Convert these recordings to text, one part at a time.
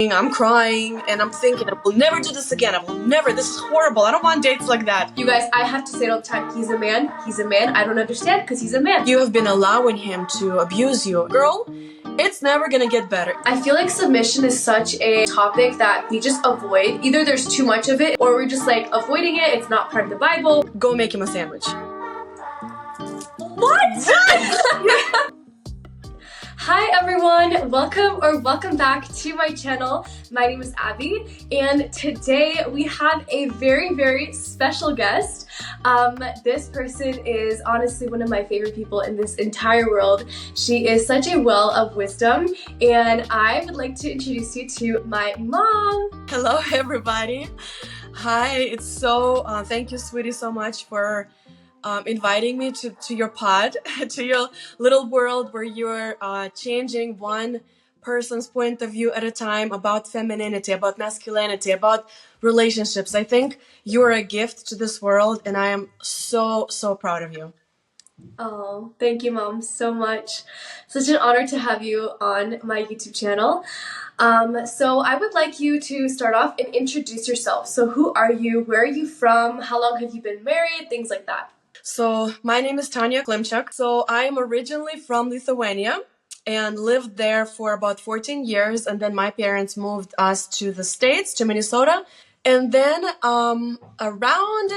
I'm crying and I'm thinking, I will never do this again. I will never. This is horrible. I don't want dates like that. You guys, I have to say it all the time. He's a man. He's a man. I don't understand because he's a man. You have been allowing him to abuse you. Girl, it's never gonna get better. I feel like submission is such a topic that we just avoid. Either there's too much of it or we're just like avoiding it. It's not part of the Bible. Go make him a sandwich. What? Hi everyone, welcome back to my channel. My name is Abby and today we have a very special guest. This person is honestly one of my favorite people in this entire world. She is such a well of wisdom and I would like to introduce you to my mom. Hello everybody. Hi, it's so, thank you sweetie so much for inviting me to your pod, to your little world where you're changing one person's point of view at a time about femininity, about masculinity, about relationships. I think you're a gift to this world and I am so proud of you. Oh, thank you, Mom, so much. Such an honor to have you on my YouTube channel. So I would like you to start off and introduce yourself. So who are you? Where are you from? How long have you been married? Things like that. So my name is Tanya Klimchuk. So I am originally from Lithuania and lived there for about 14 years. And then my parents moved us to the States, to Minnesota. And then around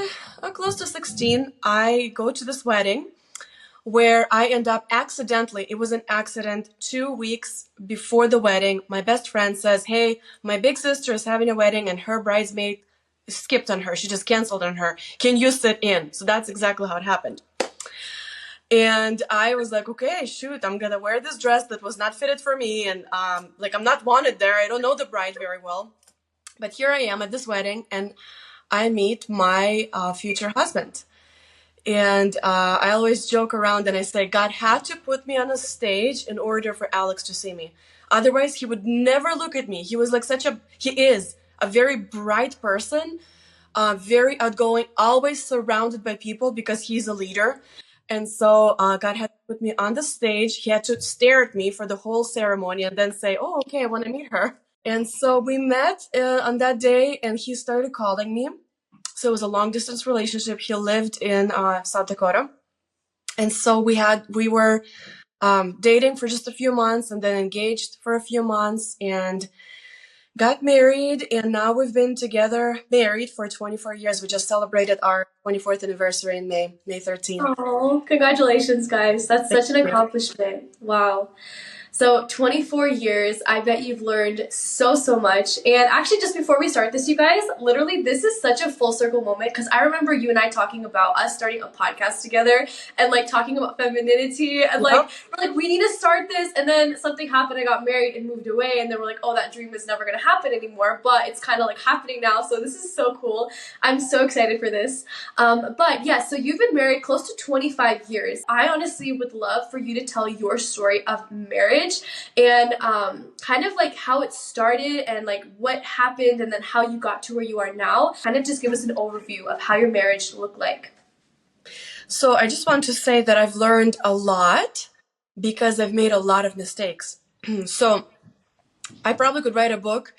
close to 16, I go to this wedding where I end up accidentally. It was an accident 2 weeks before the wedding. My best friend says, hey, my big sister is having a wedding and her bridesmaid skipped on her. She just canceled on her. Can you sit in? So that's exactly how it happened. And I was like, okay, shoot, I'm gonna wear this dress that was not fitted for me. And like, I'm not wanted there. I don't know the bride very well. But here I am at this wedding and I meet my future husband. And I always joke around and I say, God had to put me on a stage in order for Alex to see me. Otherwise, he would never look at me. He was like he is a very bright person, very outgoing, always surrounded by people because he's a leader. And so God had to put me on the stage. He had to stare at me for the whole ceremony and then say, oh, okay, I want to meet her. And so we met on that day and he started calling me. So it was a long distance relationship. He lived in South Dakota. And so we were dating for just a few months and then engaged for a few months and got married. And now we've been together, married for 24 years. We just celebrated our 24th anniversary in May 13th. Oh, congratulations, guys. That's such an accomplishment. Wow. So 24 years, I bet you've learned so much. And actually, just before we start this, you guys, literally, this is such a full circle moment because I remember you and I talking about us starting a podcast together and like talking about femininity and like, we're like, we need to start this. And then something happened. I got married and moved away. And then we're like, oh, that dream is never going to happen anymore. But it's kind of like happening now. So this is so cool. I'm so excited for this. But yeah, so you've been married close to 25 years. I honestly would love for you to tell your story of marriage and kind of like how it started and like what happened and then how you got to where you are now. Kind of just give us an overview of how your marriage looked like. So I just want to say that I've learned a lot because I've made a lot of mistakes. So I probably could write a book.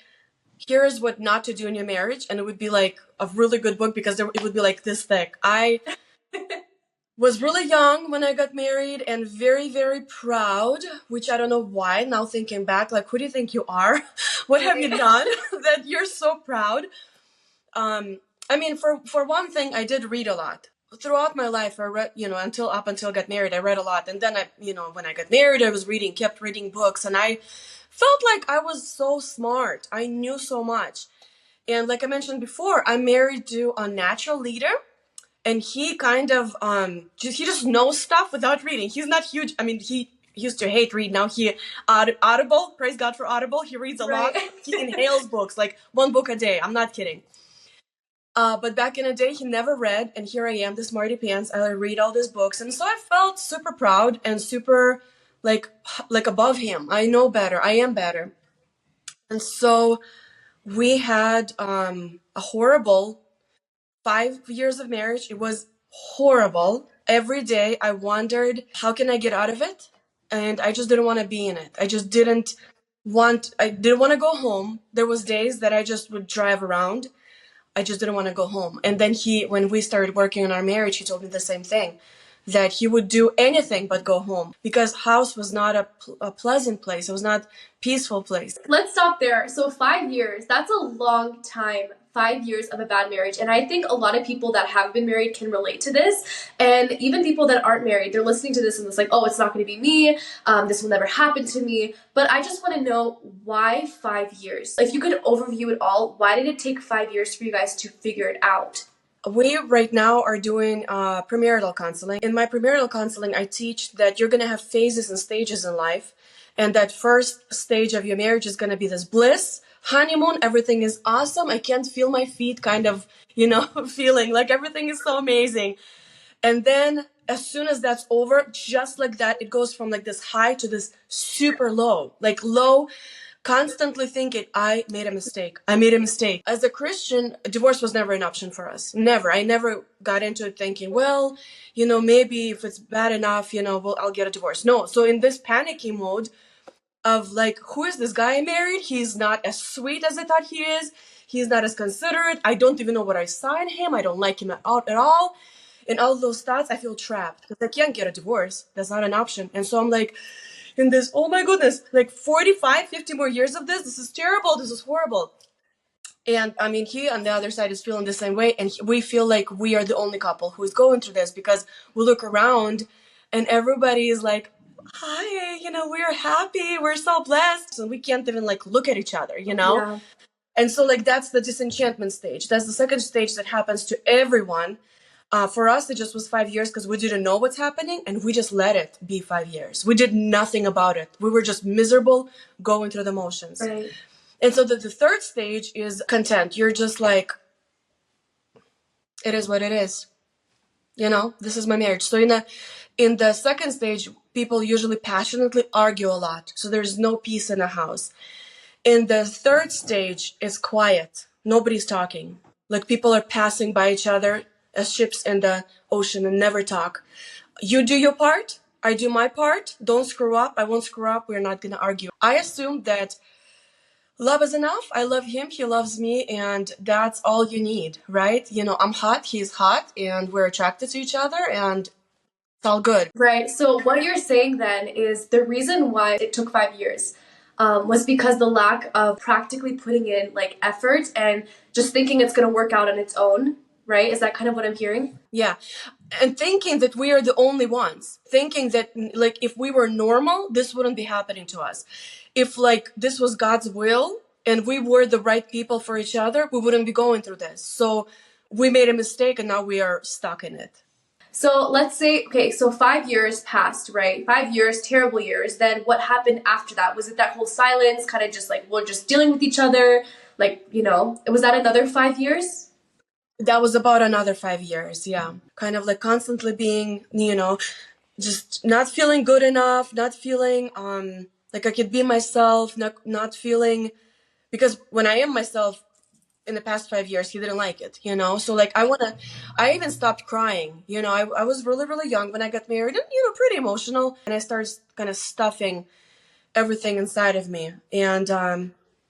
Here's what not to do in your marriage. And it would be like a really good book because it would be like this thick. I was really young when I got married and very proud, which I don't know why. Now thinking back, like, who do you think you are? What have you done that you're so proud? I mean, for one thing, I did read a lot. Throughout my life, I read, until I got married, I read a lot. And then when I got married, I was kept reading books and I felt like I was so smart. I knew so much. And like I mentioned before, I'm married to a natural leader. And he kind of, he just knows stuff without reading. He's not huge. I mean, he used to hate read. Now he, Audible, praise God for Audible. He reads a lot. He inhales books, like one book a day. I'm not kidding. But back in the day, he never read. And here I am, this smarty pants. I read all these books. And so I felt super proud and super like above him. I know better. I am better. And so we had a horrible 5 years of marriage. It was horrible. Every day I wondered, how can I get out of it? And I just didn't want to be in it. I just didn't I didn't want to go home. There was days that I just would drive around. I just didn't want to go home. And then when we started working on our marriage, he told me the same thing, that he would do anything but go home because house was not a pleasant place. It was not a peaceful place. Let's stop there. So 5 years, that's a long time. 5 years of a bad marriage. And I think a lot of people that have been married can relate to this. And even people that aren't married, they're listening to this and it's like, oh, it's not going to be me. This will never happen to me. But I just want to know, why 5 years? If you could overview it all, why did it take 5 years for you guys to figure it out? We right now are doing premarital counseling. In my premarital counseling, I teach that you're going to have phases and stages in life. And that first stage of your marriage is going to be this bliss, honeymoon, everything is awesome. I can't feel my feet kind of, feeling like everything is so amazing. And then as soon as that's over, just like that, it goes from like this high to this super low, like low, constantly thinking, I made a mistake. I made a mistake. As a Christian, divorce was never an option for us. Never. I never got into it thinking, well, maybe if it's bad enough, I'll get a divorce. No. So in this panicky mode of like, who is this guy I married? He's not as sweet as I thought he is. He's not as considerate. I don't even know what I saw in him. I don't like him at all. In all those thoughts, I feel trapped because I can't get a divorce. That's not an option. And so I'm like, in this, oh my goodness, like 45, 50 more years of this. This is terrible. This is horrible. And I mean, he on the other side is feeling the same way. And we feel like we are the only couple who is going through this because we look around and everybody is like, hi, we're happy. We're so blessed. And we can't even like look at each other, Yeah. And so like, that's the disenchantment stage. That's the second stage that happens to everyone. For us, it just was 5 years because we didn't know what's happening and we just let it be 5 years. We did nothing about it. We were just miserable going through the motions. Right. And so the third stage is content. You're just like, it is what it is. This is my marriage. So in the second stage, people usually passionately argue a lot. So there's no peace in a house. In the third stage, it's quiet. Nobody's talking. Like people are passing by each other as ships in the ocean and never talk. You do your part. I do my part. Don't screw up. I won't screw up. We're not going to argue. I assume that love is enough. I love him. He loves me. And that's all you need, right? I'm hot. He's hot. And we're attracted to each other. And it's all good. Right. So what you're saying then is the reason why it took 5 years was because the lack of practically putting in like effort and just thinking it's going to work out on its own. Right? Is that kind of what I'm hearing? Yeah. And thinking that we are the only ones. Thinking that like if we were normal, this wouldn't be happening to us. If like this was God's will and we were the right people for each other, we wouldn't be going through this. So we made a mistake and now we are stuck in it. So let's say, okay, so 5 years passed, right? 5 years, terrible years. Then what happened after that? Was it that whole silence, kind of just like, we're just dealing with each other? Like, was that another 5 years? That was about another 5 years, yeah. Kind of like constantly being, just not feeling good enough, not feeling like I could be myself, not feeling, because when I am myself in the past 5 years, he didn't like it, So like I even stopped crying, I was really, really young when I got married and, pretty emotional. And I started kind of stuffing everything inside of me. And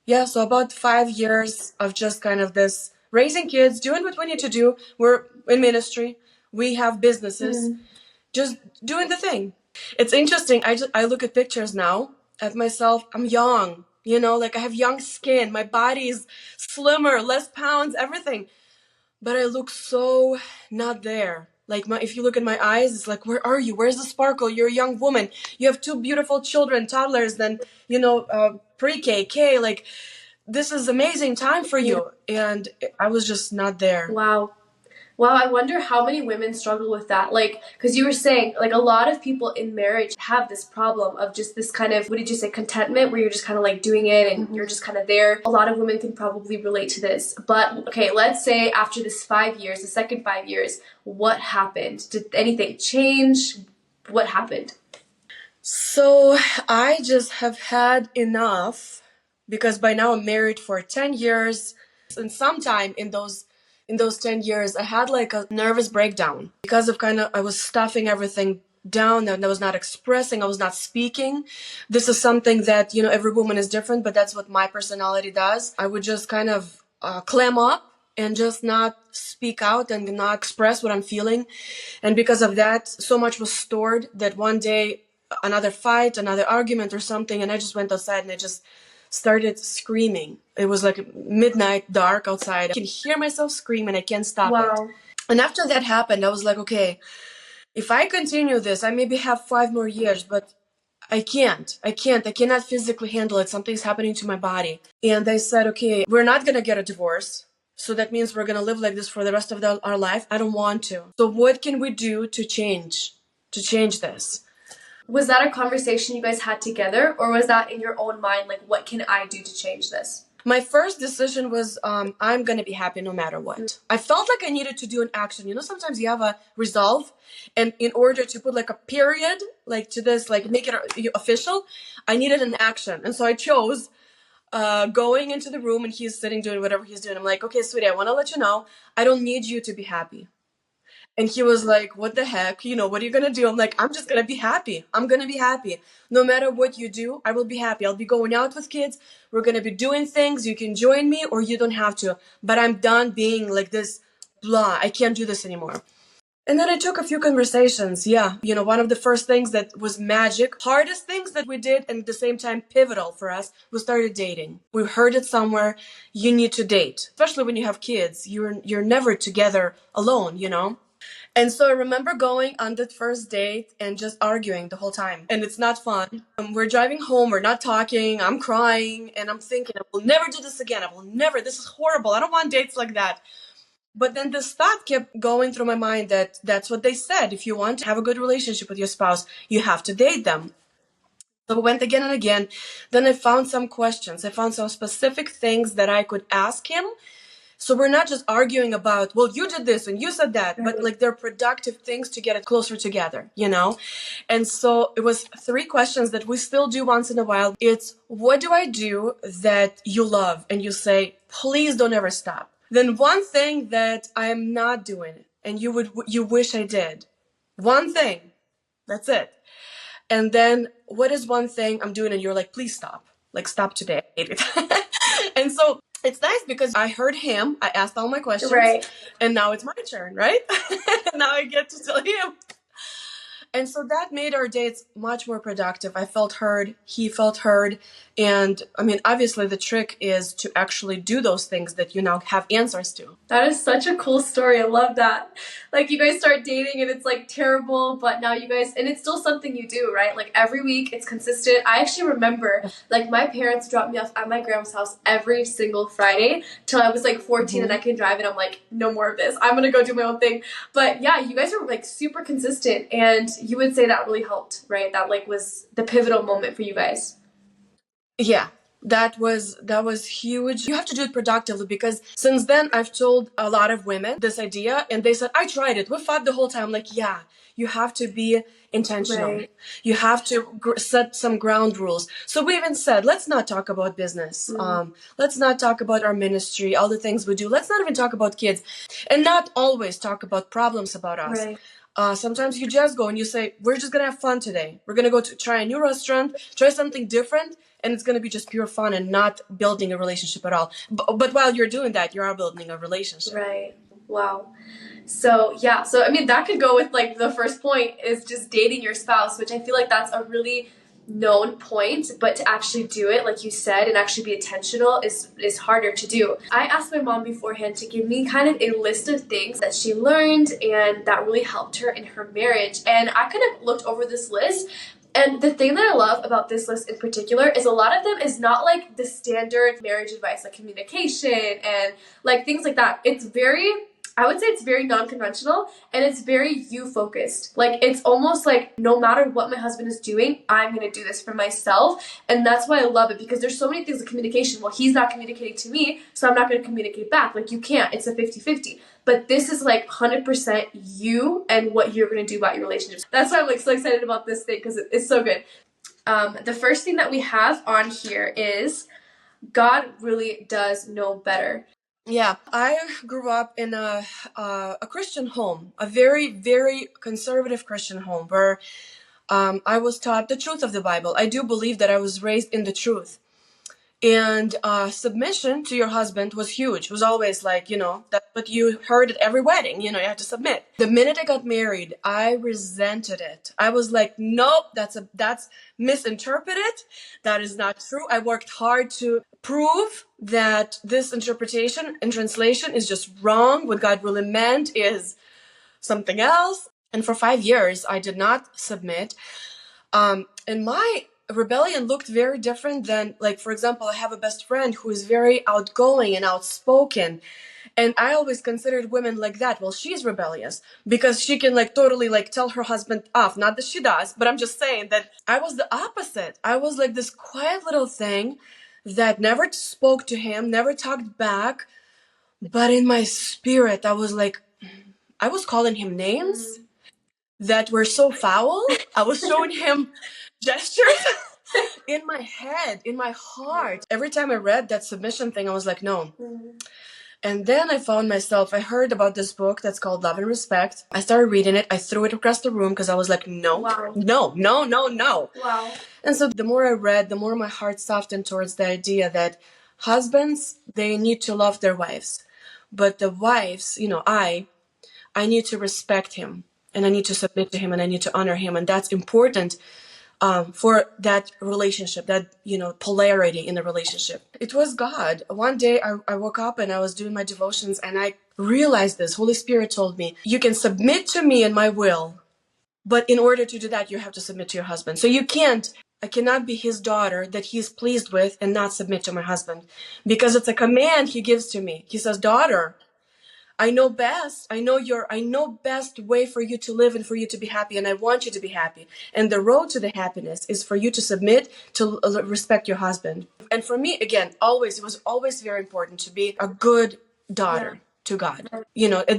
yeah, so about 5 years of just kind of this raising kids, doing what we need to do. We're in ministry. We have businesses, just doing the thing. It's interesting. I look at pictures now at myself. I'm young, like I have young skin. My body is slimmer, less pounds, everything. But I look so not there. Like if you look at my eyes, it's like, where are you? Where's the sparkle? You're a young woman. You have two beautiful children, toddlers, then, pre-K, K, like, this is amazing time for you. And I was just not there. Wow. Wow, I wonder how many women struggle with that. Like, because you were saying, like, a lot of people in marriage have this problem of just this kind of, what did you say, contentment, where you're just kind of like doing it and you're just kind of there. A lot of women can probably relate to this. But, okay, let's say after this 5 years, the second 5 years, what happened? Did anything change? What happened? So I just have had enough because by now I'm married for 10 years. And sometime in those 10 years, I had like a nervous breakdown because of I was stuffing everything down, that I was not expressing, I was not speaking. This is something that, every woman is different, but that's what my personality does. I would just kind of clam up and just not speak out and not express what I'm feeling. And because of that, so much was stored that one day, another fight, another argument or something, and I just went outside and I just started screaming. It was like midnight, dark outside. I can hear myself scream and I can't stop it. Wow. And after that happened, I was like, okay, if I continue this, I maybe have 5 more years, but I can't. I cannot physically handle it. Something's happening to my body. And they said, okay, we're not going to get a divorce. So that means we're going to live like this for the rest of our life. I don't want to. So what can we do to change this? Was that a conversation you guys had together, or was that in your own mind, like, what can I do to change this? My first decision was I'm going to be happy no matter what. I felt like I needed to do an action. Sometimes you have a resolve, and in order to put like a period, like to this, like make it official, I needed an action. And so I chose going into the room, and he's sitting doing whatever he's doing. I'm like, okay, sweetie, I want to let you know, I don't need you to be happy. And he was like, what the heck? What are you going to do? I'm like, I'm just going to be happy. I'm going to be happy. No matter what you do, I will be happy. I'll be going out with kids. We're going to be doing things. You can join me or you don't have to. But I'm done being like this, blah. I can't do this anymore. And then I took a few conversations. Yeah. One of the first things that was magic, hardest things that we did, and at the same time pivotal for us, we started dating. We heard it somewhere. You need to date, especially when you have kids. You're never together alone, And so I remember going on the first date and just arguing the whole time. And it's not fun. We're driving home, we're not talking, I'm crying, and I'm thinking, I will never do this again. I will never, this is horrible. I don't want dates like that. But then this thought kept going through my mind that that's what they said. If you want to have a good relationship with your spouse, you have to date them. So we went again and again. Then I found some questions. I found some specific things that I could ask him. So we're not just arguing about, well, you did this and you said that, but like they're productive things to get it closer together, And so it was 3 questions that we still do once in a while. It's, what do I do that you love? And you say, please don't ever stop. Then one thing that I am not doing and you wish I did. One thing. That's it. And then what is one thing I'm doing and you're like, please stop. Like, stop today. I hate it. And so it's nice because I heard him, I asked all my questions, Right. And now it's my turn, right? Now I get to tell him. And so that made our dates much more productive. I felt heard, he felt heard. And I mean, obviously the trick is to actually do those things that you now have answers to. That is such a cool story. I love that. Like, you guys start dating and it's like terrible, but now you guys, and it's still something you do, right? Like every week it's consistent. I actually remember, like, my parents dropped me off at my grandma's house every single Friday till I was like 14 and I can drive, and I'm like, no more of this. I'm going to go do my own thing. But yeah, you guys are like super consistent, and you would say that really helped, right? That like was the pivotal moment for you guys. Yeah, that was huge. You have to do it productively, because since then I've told a lot of women this idea and they said, I tried it. We fought the whole time. I'm like, yeah, you have to be intentional. Right. You have to set some ground rules. So we even said, let's not talk about business. Let's not talk about our ministry, all the things we do. Let's not even talk about kids, and not always talk about problems about us. Right. Sometimes you just go and you say, we're just going to have fun today. We're going to go to try a new restaurant, try something different, and it's going to be just pure fun and not building a relationship at all. But while you're doing that, you are building a relationship. Right. Wow. So yeah, so I mean, that could go with like the first point is just dating your spouse, which I feel like that's a really known point, but to actually do it, like you said, and actually be intentional is harder to do. I asked my mom beforehand to give me kind of a list of things that she learned and that really helped her in her marriage. And I kind of looked over this list. And the thing that I love about this list in particular is a lot of them is not like the standard marriage advice, like communication and like things like that. I would say it's very non-conventional, and it's very you focused. Like, it's almost like no matter what my husband is doing, I'm going to do this for myself. And that's why I love it, because there's so many things in communication. Well, he's not communicating to me, so I'm not going to communicate back. Like, you can't. It's a 50-50. But this is like 100% you and what you're going to do about your relationships. That's why I'm like so excited about this thing, because it's so good. The first thing that we have on here is God really does know better. Yeah, I grew up in a Christian home, a very, very conservative Christian home where I was taught the truth of the Bible. I do believe that I was raised in the truth. And submission to your husband was huge. It was always like, that's what you heard at every wedding. You have to submit. The minute I got married, I resented it. I was like, nope, that's misinterpreted. That is not true. I worked hard to prove that this interpretation and translation is just wrong. What God really meant is something else. And for 5 years, I did not submit. And my rebellion looked very different than, like, for example, I have a best friend who is very outgoing and outspoken. And I always considered women like that. Well, she's rebellious because she can like totally like tell her husband off. Not that she does, but I'm just saying that I was the opposite. I was like this quiet little thing that never spoke to him, never talked back. But in my spirit, I was calling him names that were so foul. I was showing him gestures in my head, in my heart. Every time I read that submission thing, I was like, no. And then I found myself, I heard about this book that's called Love and Respect. I started reading it. I threw it across the room because I was like, no, no, no, no, no. Wow. And so the more I read, the more my heart softened towards the idea that husbands, they need to love their wives. But the wives, I need to respect him and I need to submit to him and I need to honor him. And that's important for that relationship, that, polarity in the relationship. It was God. One day I woke up and I was doing my devotions and I realized this. Holy Spirit told me, you can submit to me and my will, but in order to do that, you have to submit to your husband. So I cannot be his daughter that he's pleased with and not submit to my husband because it's a command he gives to me. He says, daughter, I know best. I know best way for you to live and for you to be happy. And I want you to be happy. And the road to the happiness is for you to submit, to respect your husband. And for me, again, it was always very important to be a good daughter to God. At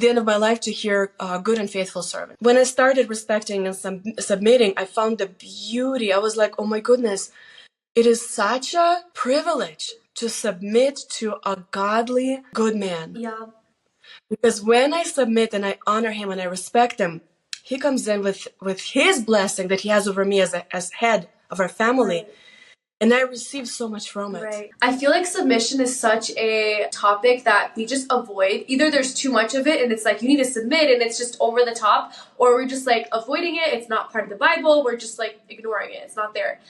the end of my life, to hear a good and faithful servant. When I started respecting and submitting, I found the beauty. I was like, oh my goodness, it is such a privilege to submit to a godly, good man. Yeah. Because when I submit and I honor him and I respect him, he comes in with his blessing that he has over me as head of our family. Right. And I receive so much from it. Right. I feel like submission is such a topic that we just avoid. Either there's too much of it and it's like you need to submit and it's just over the top, or we're just like avoiding it. It's not part of the Bible. We're just like ignoring it. It's not there.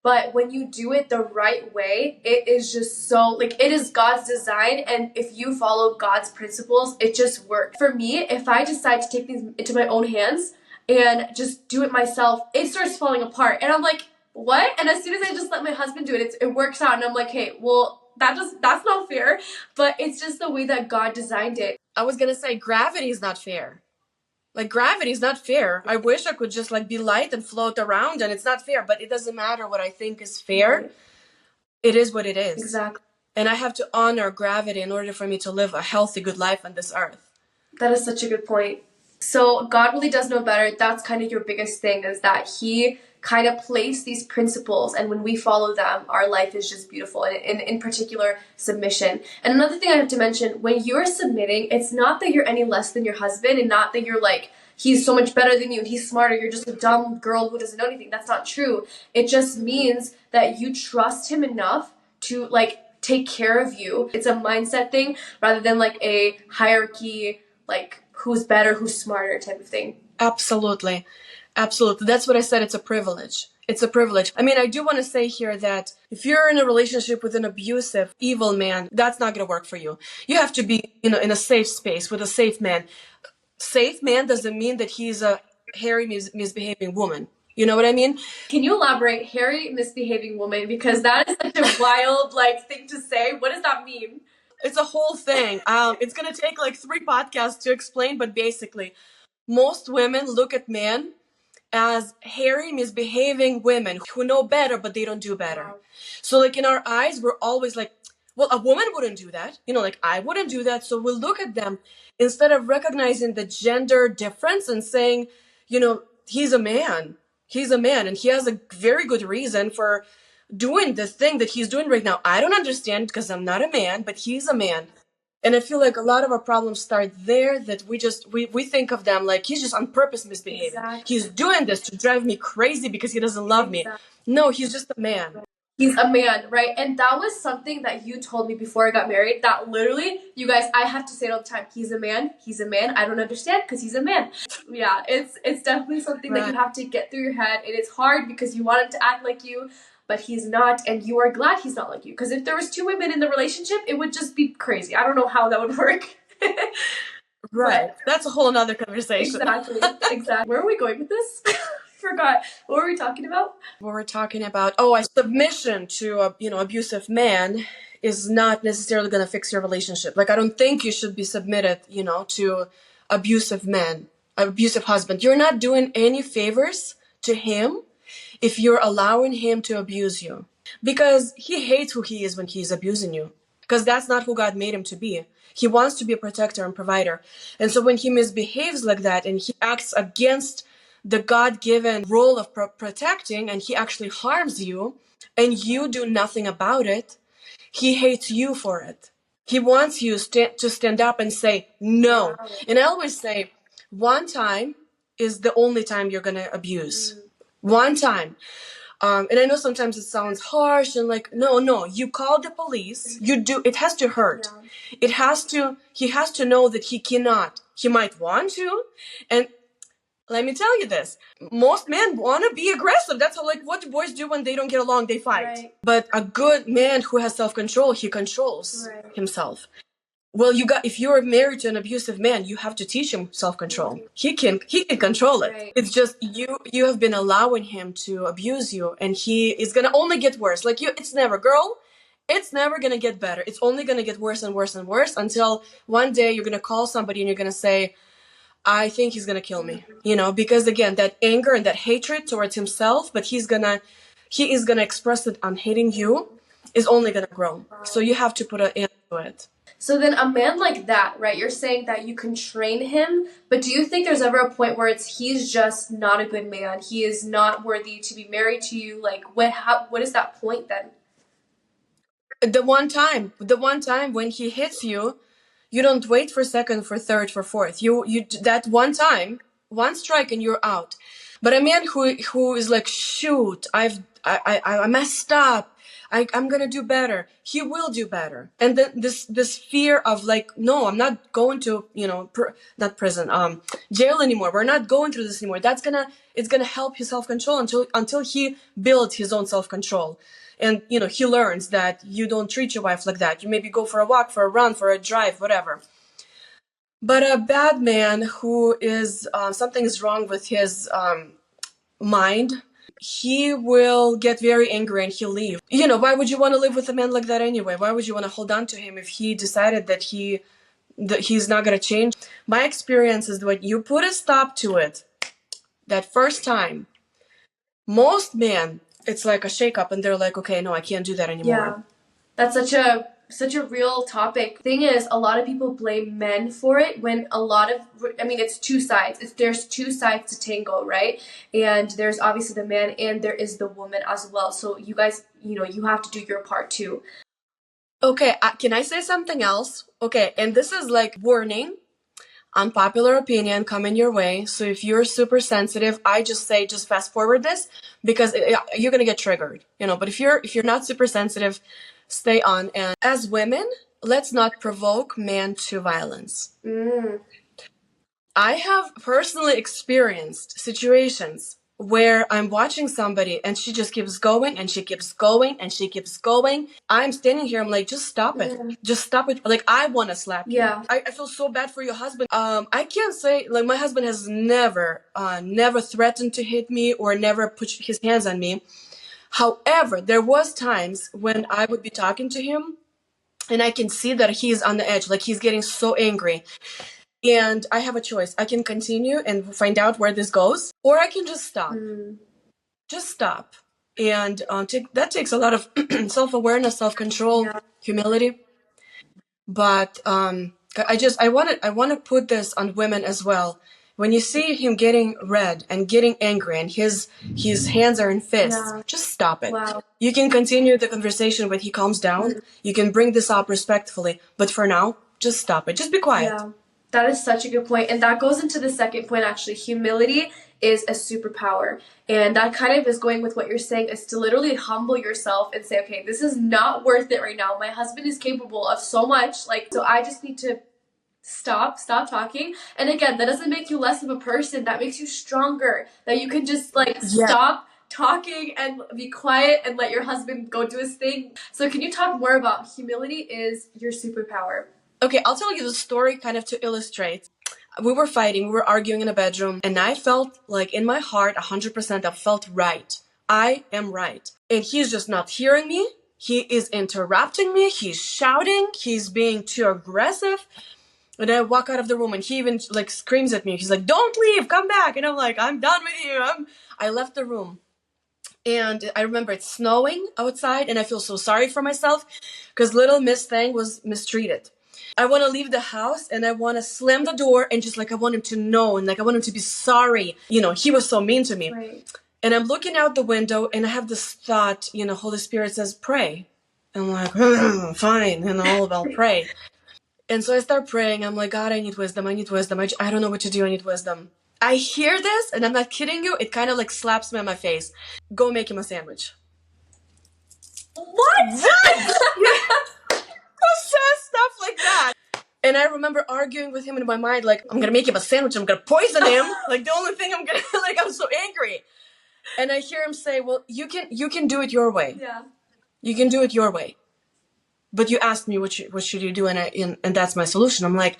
But when you do it the right way, it is just so, like, it is God's design. And if you follow God's principles, it just works. For me, if I decide to take things into my own hands and just do it myself, it starts falling apart. And I'm like, what? And as soon as I just let my husband do it, it works out. And I'm like, hey, well, that's not fair. But it's just the way that God designed it. I was going to say gravity is not fair. Like, gravity is not fair. I wish I could just like be light and float around, and it's not fair, but it doesn't matter what I think is fair. Right. It is what it is. Exactly. And I have to honor gravity in order for me to live a healthy, good life on this earth. That is such a good point. So God really does know better. That's kind of your biggest thing, is that he kind of placed these principles, and when we follow them, our life is just beautiful, and in particular, submission. And another thing I have to mention, when you're submitting, it's not that you're any less than your husband, and not that you're like, he's so much better than you and he's smarter, you're just a dumb girl who doesn't know anything. That's not true. It just means that you trust him enough to like take care of you. It's a mindset thing rather than like a hierarchy, like who's better, who's smarter type of thing. Absolutely. Absolutely. That's what I said. It's a privilege. It's a privilege. I mean, I do want to say here that if you're in a relationship with an abusive, evil man, that's not going to work for you. You have to be, in a safe space with a safe man. Safe man doesn't mean that he's a hairy, misbehaving woman. You know what I mean? Can you elaborate, hairy, misbehaving woman? Because that is such a wild, thing to say. What does that mean? It's a whole thing. It's going to take 3 podcasts to explain, but basically, most women look at men as hairy, misbehaving women who know better, but they don't do better. Wow. So in our eyes, we're always like, well, a woman wouldn't do that. I wouldn't do that. So we'll look at them instead of recognizing the gender difference and saying, he's a man. He's a man, and he has a very good reason for doing the thing that he's doing right now. I don't understand because I'm not a man, but he's a man. And I feel like a lot of our problems start there, that we think of them like he's just on purpose misbehaving. Exactly. He's doing this to drive me crazy because he doesn't love me. No, he's just a man. He's a man, right? And that was something that you told me before I got married. That literally, you guys, I have to say it all the time. He's a man. He's a man. I don't understand because he's a man. Yeah, it's definitely something that you have to get through your head, and it's hard because you want him to act like you, but he's not, and you are glad he's not like you. Because if there was two women in the relationship, it would just be crazy. I don't know how that would work. Right. That's a whole another conversation. Exactly. Exactly. Where are we going with this? Forgot. What were we talking about? What we're talking about? Submission to a abusive man is not necessarily going to fix your relationship. Like, I don't think you should be submitted, to abusive men, abusive husband. You're not doing any favors to him if you're allowing him to abuse you, because he hates who he is when he's abusing you, because that's not who God made him to be. He wants to be a protector and provider. And so when he misbehaves like that and he acts against the God-given role of protecting, and he actually harms you and you do nothing about it, he hates you for it. He wants you to stand up and say no. And I always say, one time is the only time you're going to abuse. One time. And I know sometimes it sounds harsh and like, no, you call the police. You do. It has to hurt. He has to know that he cannot. He might want to. And let me tell you this. Most men want to be aggressive. That's how, like, what do boys do when they don't get along? They fight. Right. But a good man who has self-control, he controls himself. Well, if you're married to an abusive man, you have to teach him self-control. He can control it. Right. It's just you have been allowing him to abuse you, and he is gonna only get worse. Like, it's never gonna get better. It's only gonna get worse and worse and worse until one day you're gonna call somebody and you're gonna say, I think he's gonna kill me. Because again, that anger and that hatred towards himself, but he is gonna express it on hating you, is only gonna grow. So you have to put an end to it. So then a man like that, right, you're saying that you can train him, but do you think there's ever a point where he's just not a good man? He is not worthy to be married to you? Like, what is that point then? The one time when he hits you, you don't wait for second, for third, for fourth. You that one time, one strike and you're out. But a man who is like, shoot, I messed up. I'm gonna do better. He will do better. And then this fear of like, no, I'm not going to not prison, jail anymore. We're not going through this anymore. It's gonna help his self-control until he builds his own self-control. And he learns that you don't treat your wife like that. You maybe go for a walk, for a run, for a drive, whatever. But a bad man who is something is wrong with his mind, he will get very angry and he'll leave. Why would you want to live with a man like that anyway? Why would you want to hold on to him if he decided that he's not going to change? My experience is that when you put a stop to it that first time, most men, it's like a shakeup and they're like, okay, no, I can't do that anymore. Yeah, that's such a real topic. Thing is, a lot of people blame men for it when it's two sides. There's two sides to tango, right? And there's obviously the man and there is the woman as well. So you guys, you have to do your part too. Okay, can I say something else? Okay, and this is like warning. Unpopular opinion coming your way. So if you're super sensitive, I just say just fast forward this because you're gonna get triggered, But if you're not super sensitive, stay on. And as women, let's not provoke men to violence. I have personally experienced situations where I'm watching somebody and she just keeps going and she keeps going and she keeps going. I'm standing here, I'm like, just stop it. Just stop it. Like, I want to slap you. I feel so bad for your husband. I can't say, like, my husband has never threatened to hit me or never put his hands on me. However, there was times when I would be talking to him and I can see that he's on the edge, like he's getting so angry. And I have a choice. I can continue and find out where this goes, or I can just stop. Just stop. And that takes a lot of self-awareness, self-control, humility. But I want to put this on women as well. When you see him getting red and getting angry and his hands are in fists, just stop it. You can continue the conversation when he calms down. You can bring this up respectfully. But for now, Just stop it. Just be quiet. Yeah, that is such a good point. And that goes into the second point, actually. Humility is a superpower. And that kind of is going with what you're saying, is to literally humble yourself and say, okay, this is not worth it right now. My husband is capable of so much. Like, so I just need to stop talking. And again, that doesn't make you less of a person. That makes you stronger. That you can just like stop talking and be quiet and let your husband go do his thing. So can you talk more about humility is your superpower? Okay, I'll tell you the story kind of to illustrate. We were fighting, we were arguing in a bedroom, and I felt like in my heart, 100%, I felt right. I am right. And he's just not hearing me. He is interrupting me. He's shouting. He's being too aggressive. And I walk out of the room and he even like screams at me. He's like, don't leave, come back. And I'm like, I'm done with you. I left the room. And I remember it's snowing outside and I feel so sorry for myself because little Miss Thing was mistreated. I want to leave the house and I want to slam the door and just like I want him to know and like I want him to be sorry. You know, he was so mean to me. Right. And I'm looking out the window and I have this thought, you know, Holy Spirit says, pray. And I'm like, fine, and I'll pray. And so I start praying. I'm like, God, I need wisdom. I need wisdom. I don't know what to do. I need wisdom. I hear this, and I'm not kidding you. It kind of like slaps me on my face. Go make him a sandwich. What? Who says stuff like that? And I remember arguing with him in my mind, like, I'm going to make him a sandwich. I'm going to poison him. Like, the only thing I'm going to, like, I'm so angry. And I hear him say, well, you can do it your way. Yeah. You can do it your way. But you asked me what should you do, and that's my solution. I'm like,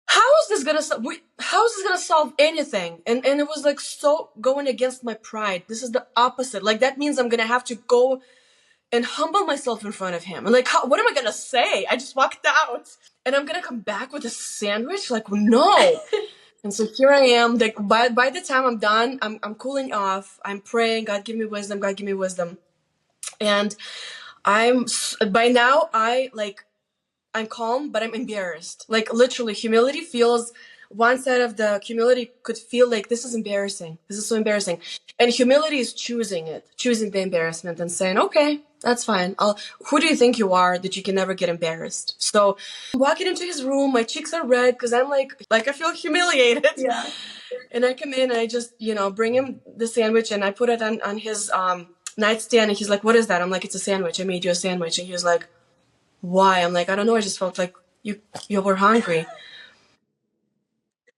how is this gonna solve anything? And it was like so going against my pride. This is the opposite. Like that means I'm gonna have to go and humble myself in front of him. And like, what am I gonna say? I just walked out, and I'm gonna come back with a sandwich? Like no. And so here I am. Like by the time I'm done, I'm cooling off. I'm praying. God give me wisdom. God give me wisdom. And by now I'm calm, but I'm embarrassed. Like literally humility feels, one side of the humility could feel like this is embarrassing. This is so embarrassing. And humility is choosing the embarrassment and saying, okay, that's fine. Who do you think you are that you can never get embarrassed? So I'm walking into his room, my cheeks are red because I'm like I feel humiliated. Yeah. And I come in and I just, bring him the sandwich and I put it on his, nightstand, and he's like, what is that? I'm like, it's a sandwich. I made you a sandwich. And he was like, why? I'm like, I don't know. I just felt like you were hungry.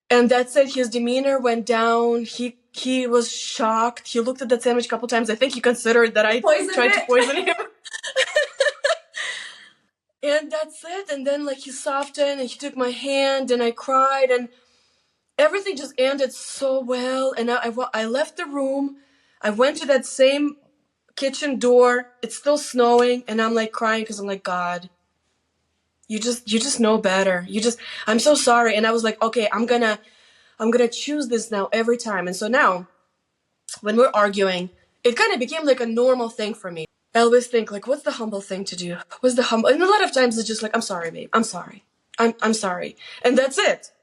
And that's it. His demeanor went down. He was shocked. He looked at that sandwich a couple times. I think he considered that I tried to poison him. And that's it. And then like he softened and he took my hand and I cried and everything just ended so well. And I left the room. I went to that same kitchen door. It's still snowing and I'm like crying because I'm like, God, you just know better. I'm so sorry. And I was like, okay, I'm gonna choose this now every time. And so now when we're arguing, it kind of became like a normal thing for me. I always think like, what's the humble thing to do? What's the humble? And a lot of times it's just like, I'm sorry, babe. I'm sorry. I'm sorry. And that's it.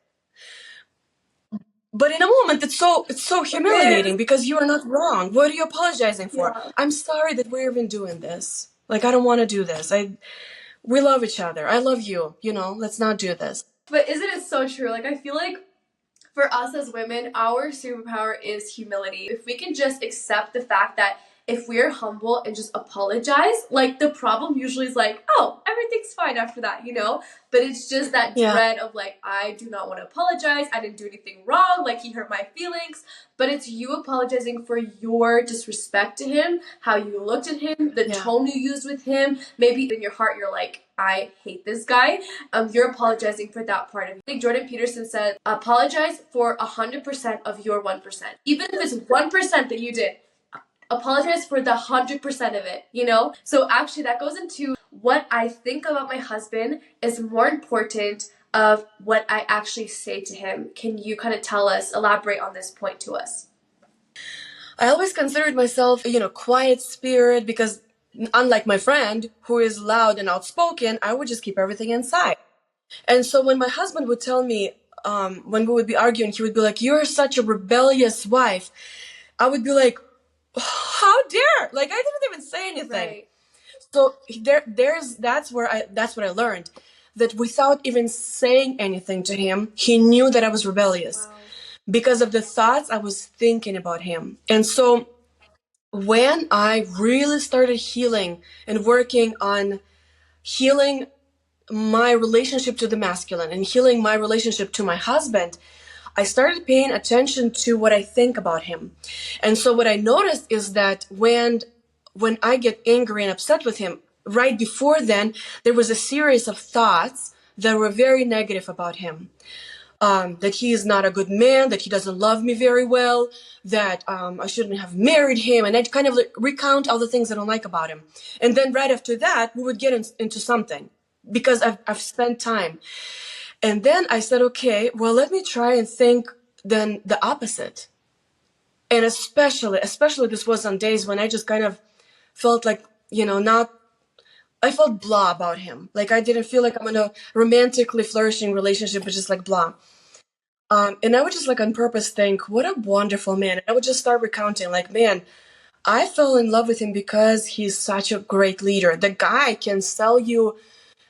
But in a moment, it's so humiliating because you are not wrong. What are you apologizing for? Yeah. I'm sorry that we're even doing this. Like, I don't want to do this. We love each other. I love you. Let's not do this. But isn't it so true? Like, I feel like for us as women, our superpower is humility. If we can just accept the fact that if we're humble and just apologize, like the problem usually is like, oh, everything's fine after that, But it's just that dread of like, I do not want to apologize. I didn't do anything wrong. Like he hurt my feelings. But it's you apologizing for your disrespect to him, how you looked at him, the tone you used with him. Maybe in your heart, you're like, I hate this guy. You're apologizing for that part of it. I think Jordan Peterson said, apologize for 100% of your 1%. Even if it's 1% that you did, apologize for the 100% of it, So actually that goes into what I think about my husband is more important of what I actually say to him. Can you kind of elaborate on this point to us? I always considered myself, quiet spirit because unlike my friend who is loud and outspoken, I would just keep everything inside. And so when my husband would tell me, when we would be arguing, he would be like, you're such a rebellious wife. I would be like, how dare? Like I didn't even say anything. Right. So that's what I learned, that without even saying anything to him, he knew that I was rebellious because of the thoughts I was thinking about him. And so when I really started healing and working on healing my relationship to the masculine and healing my relationship to my husband, I started paying attention to what I think about him. And so what I noticed is that when I get angry and upset with him, right before then, there was a series of thoughts that were very negative about him. That he is not a good man, that he doesn't love me very well, that I shouldn't have married him, and I'd kind of like recount all the things I don't like about him. And then right after that, we would get into something because I've spent time. And then I said, okay, well, let me try and think then the opposite. And especially this was on days when I just kind of felt like, I felt blah about him. Like I didn't feel like I'm in a romantically flourishing relationship, but just like blah. And I would just like on purpose think, what a wonderful man. And I would just start recounting like, man, I fell in love with him because he's such a great leader. The guy can sell you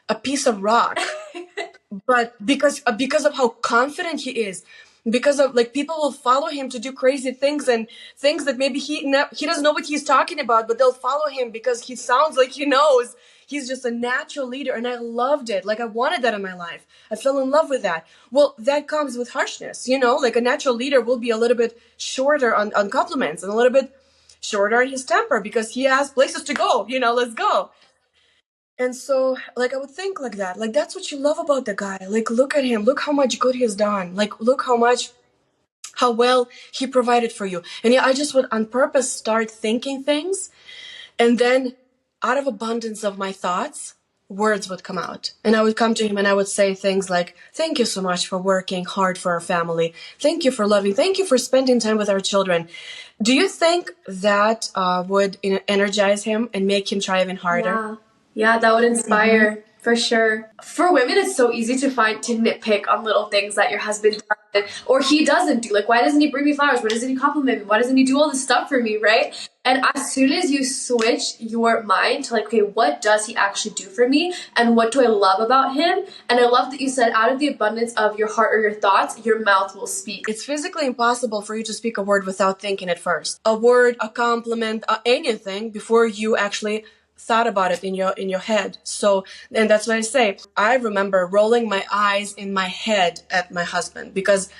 a piece of rock, but because of how confident he is, because of like people will follow him to do crazy things and things that maybe he doesn't know what he's talking about, but they'll follow him because he sounds like he knows. He's just a natural leader, and I loved it. Like I wanted that in my life. I fell in love with that. Well, that comes with harshness, like a natural leader will be a little bit shorter on compliments and a little bit shorter in his temper because he has places to go, let's go. And so, like, I would think like that. Like, that's what you love about the guy. Like, look at him. Look how much good he has done. Like, look how well he provided for you. And yeah, I just would on purpose start thinking things. And then, out of abundance of my thoughts, words would come out. And I would come to him and I would say things like, thank you so much for working hard for our family. Thank you for loving. Thank you for spending time with our children. Do you think that would energize him and make him try even harder? Yeah. Yeah, that would inspire for sure. For women, it's so easy to nitpick on little things that your husband does or he doesn't do. Like, why doesn't he bring me flowers? Why doesn't he compliment me? Why doesn't he do all this stuff for me, right? And as soon as you switch your mind to like, okay, what does he actually do for me? And what do I love about him? And I love that you said out of the abundance of your heart or your thoughts, your mouth will speak. It's physically impossible for you to speak a word without thinking it first. A word, a compliment, anything before you actually thought about it in your head. So, and that's what I say. I remember rolling my eyes in my head at my husband because,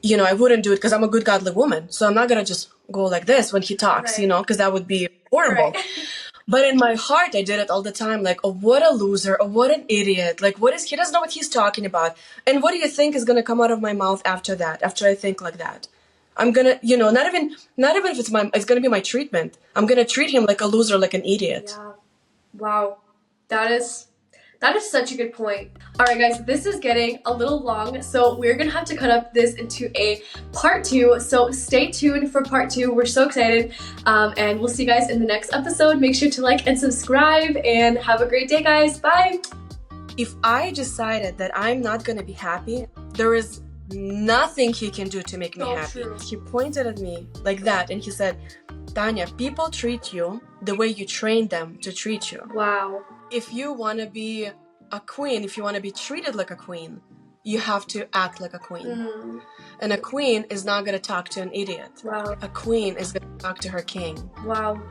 I wouldn't do it because I'm a good godly woman. So I'm not going to just go like this when he talks, Right. because that would be horrible. Right. But in my heart, I did it all the time. Like, oh, what a loser. Oh, what an idiot. Like, he doesn't know what he's talking about. And what do you think is going to come out of my mouth after that, after I think like that? I'm gonna, not even if it's gonna be my treatment. I'm gonna treat him like a loser, like an idiot. Yeah. Wow. That is such a good point. All right, guys, this is getting a little long, so we're gonna have to cut up this into a part 2. So stay tuned for part 2. We're so excited, and we'll see you guys in the next episode. Make sure to like and subscribe, and have a great day, guys. Bye. If I decided that I'm not gonna be happy, there is nothing he can do to make me happy. True. He pointed at me like that, and he said, Tanya, people treat you the way you train them to treat you. Wow. If you want to be a queen, if you want to be treated like a queen, you have to act like a queen. And a queen is not going to talk to an idiot. Wow. A queen is going to talk to her king. Wow.